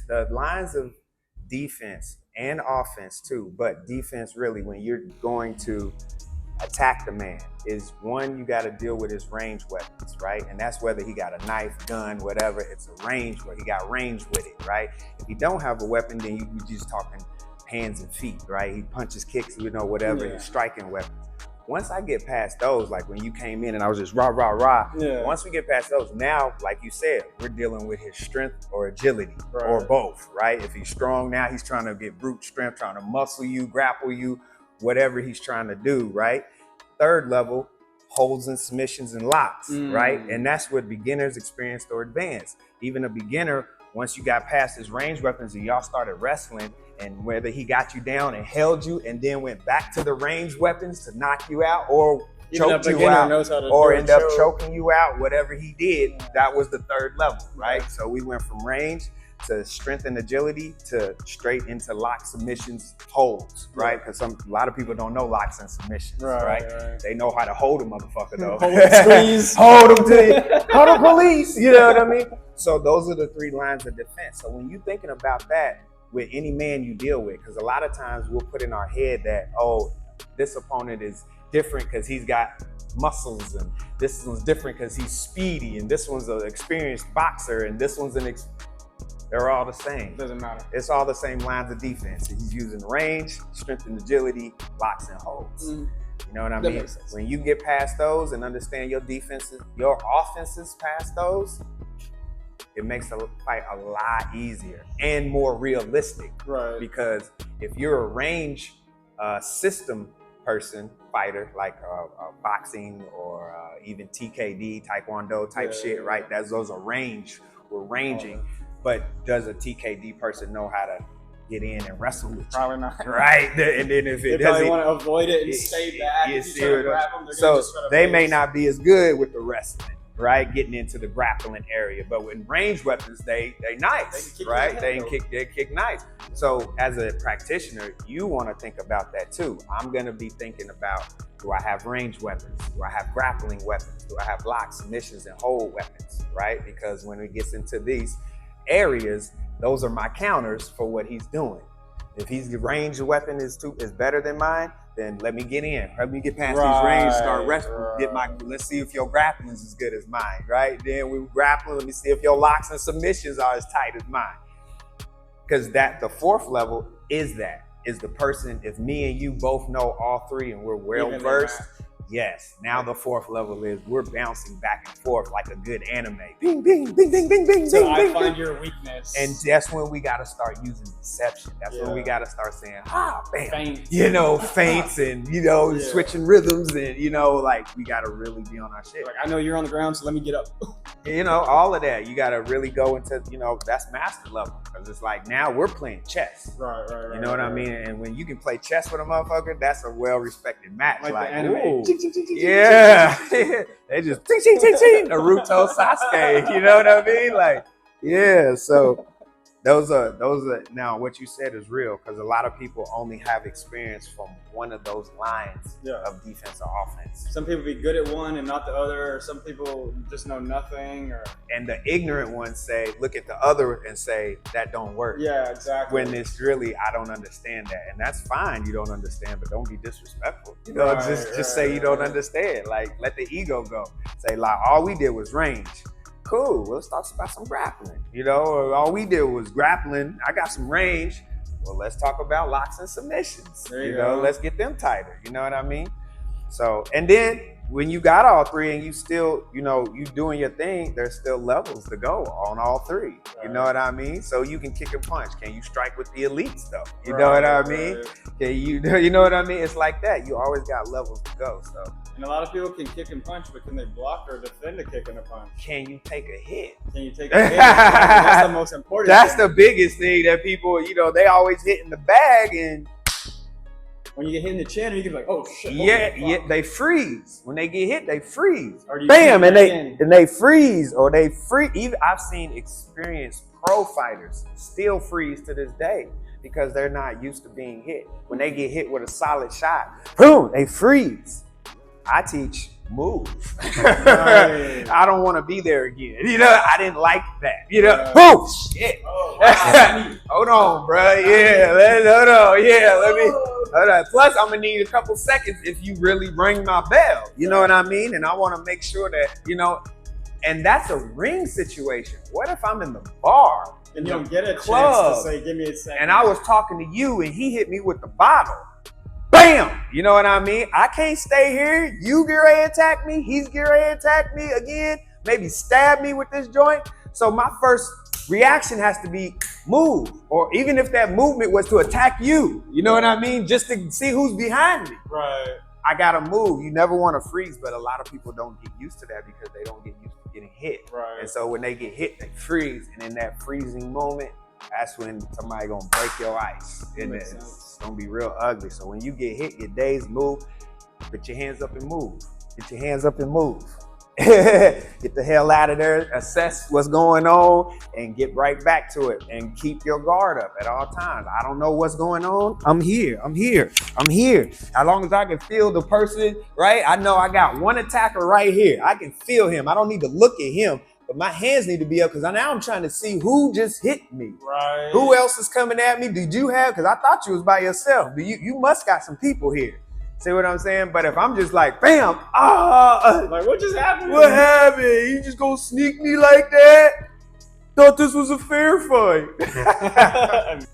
defense, the lines of defense and offense too, but defense really when you're going to attack the man is one, you got to deal with his range weapons, right? And that's whether he got a knife, gun, whatever. It's a range where he got range with it, right? If he don't have a weapon, then you just talking hands and feet, right? He punches, kicks, whatever his striking weapon. Once I get past those, like when you came in and I was just rah, rah, rah. Yeah. Once we get past those, now, like you said, we're dealing with his strength or agility or both, right? If he's strong now, he's trying to get brute strength, trying to muscle you, grapple you, whatever he's trying to do, right? Third level, holds and submissions and locks, right? And that's what beginners, experienced, or advanced. Even a beginner, once you got past his range weapons and y'all started wrestling, and whether he got you down and held you and then went back to the range weapons to knock you out or choked you out or end up choking you out, whatever he did, that was the third level, right? So we went from range to strength and agility to straight into lock, submissions, holds, right? Because a lot of people don't know locks and submissions, right? They know how to hold a motherfucker though. Hold and squeeze. Hold them to you. Hold the police, you know what I mean? So those are the three lines of defense. So when you're thinking about that, with any man you deal with, because a lot of times we'll put in our head that, oh, this opponent is different because he's got muscles, and this one's different because he's speedy, and this one's an experienced boxer, and this one's they're all the same. Doesn't matter. It's all the same lines of defense. He's using range, strength and agility, locks and holds. You know what I mean? When you get past those and understand your defenses, your offenses past those, it makes the fight a lot easier and more realistic. Right. Because if you're a range system person, fighter, like boxing or even TKD, Taekwondo type shit, right? Those are range. We're ranging. But does a TKD person know how to get in and wrestle with you? Probably not. Right? And then if it doesn't, they probably want to avoid it and stay back. If you try to grab them, so they may not be as good with the wrestling, right? Getting into the grappling area. But with range weapons, they nice, right? They kick nice. So as a practitioner, you want to think about that too. I'm going to be thinking about, do I have range weapons? Do I have grappling weapons? Do I have lock, submissions, and hold weapons, right? Because when it gets into these areas, those are my counters for what he's doing. If his range weapon is better than mine, then let me get in. Let me get past these range, start wrestling. Let's see if your grappling is as good as mine, right? Then we grappling. Let me see if your locks and submissions are as tight as mine. Because the fourth level is the person. If me and you both know all three and we're well versed. Yes. Now the fourth level is we're bouncing back and forth like a good anime. Bing, bing, bing, bing, bing, bing, so bing, I bing, find bing. your weakness. And that's when we got to start using deception. That's when we got to start saying, bam. Feints. Feints and, switching rhythms and, like we got to really be on our shit. Like, I know you're on the ground, so let me get up. All of that. You got to really go into, that's master level. Because it's like now we're playing chess. Right. You know what I mean? And when you can play chess with a motherfucker, that's a well-respected match. Like the anime. Yeah. They just Naruto, Sasuke. You know what I mean? Like, yeah. So those are now what you said is real, because a lot of people only have experience from one of those lines of defense or offense. Some people be good at one and not the other, or some people just know nothing. And the ignorant ones look at the other and say, that don't work. Yeah, exactly. When it's really, I don't understand that. And that's fine, you don't understand, but don't be disrespectful. Just say you don't understand. Like, let the ego go. Say, like, all we did was range. Cool, well, let's talk about some grappling. Or all we did was grappling. I got some range. Well, let's talk about locks and submissions. Let's get them tighter. You know what I mean? So, and then when you got all three and you still, you doing your thing, there's still levels to go on all three. You know what I mean? So you can kick and punch. Can you strike with the elites though? You know what I mean? Can you know what I mean? It's like that. You always got levels to go. So. And a lot of people can kick and punch, but can they block or defend a kick and a punch? Can you take a hit? That's the most important thing. The biggest thing that people, they always hit in the bag, and when you get hit in the chin, you can be like, oh shit. Yeah, they freeze. When they get hit, they freeze. Bam, and they freeze, or they freeze. Even I've seen experienced pro fighters still freeze to this day because they're not used to being hit. When they get hit with a solid shot, boom, they freeze. I teach move. Right. I don't want to be there again. You know, I didn't like that. You know, Right. oh shit. Oh, wow. Hold on, bro. Yeah, hold on. Yeah, let me. Hold on. Plus, I'm gonna need a couple seconds if you really ring my bell. You know what I mean? And I want to make sure that, you know, and that's a ring situation. What if I'm in the bar? And you don't get a club, chance to say, give me a second. and I was talking to you and he hit me with the bottle. Bam! You know what I mean? I can't stay here. You get ready to attack me. He's getting ready to attack me again. Maybe stab me with this joint. So my first reaction has to be move. Or even if that movement was to attack you, you know what I mean? Just to see who's behind me. Right. I gotta move. You never want to freeze, but a lot of people don't get used to that because they don't get used to getting hit. Right. And so when they get hit, they freeze. And in that freezing moment, that's when somebody gonna break your ice. And it's gonna be real ugly. So when you get hit, your days move. Put your hands up and move. Get your hands up and move. Get the hell out of there, assess what's going on, and get right back to it. And keep your guard up at all times. I don't know what's going on. I'm here. As long as I can feel the person, right? I know I got one attacker right here. I can feel him. I don't need to look at him, but my hands need to be up because now I'm trying to see who just hit me. Right. Who else is coming at me? Did you have? Because I thought you was by yourself. You must got some people here. See what I'm saying? But if I'm just like, bam, like what just happened? What happened? You just gonna sneak me like that? Thought this was a fair fight.